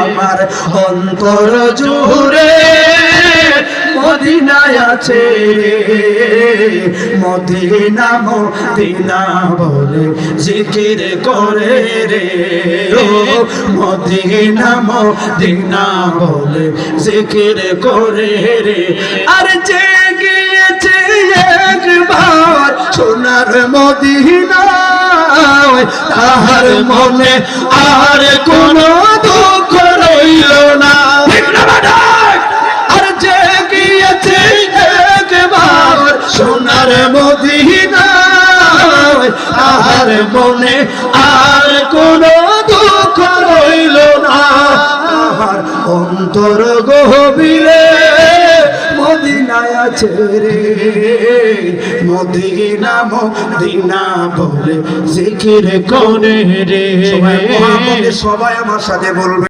আমার অন্তর জুড়ে মদিনায় আছে মদিনা মদিনা বলে জিকির করে রে ও মদিনা মদিনা বলে জিকির করে রে আর যে গিয়েছে একবার সোনার মদিনা তাহার মনে আর কোনো দুঃখ রইল না আর যে গিয়েছে একবার সোনার মদিনা তাহার মনে আর কোনো দুঃখ রইল না তাহার অন্তর গভীরে মদিনায় আছে রে মদিনা মদিনা বলে জিকির করে রে সবাই আমার সাথে বলবে।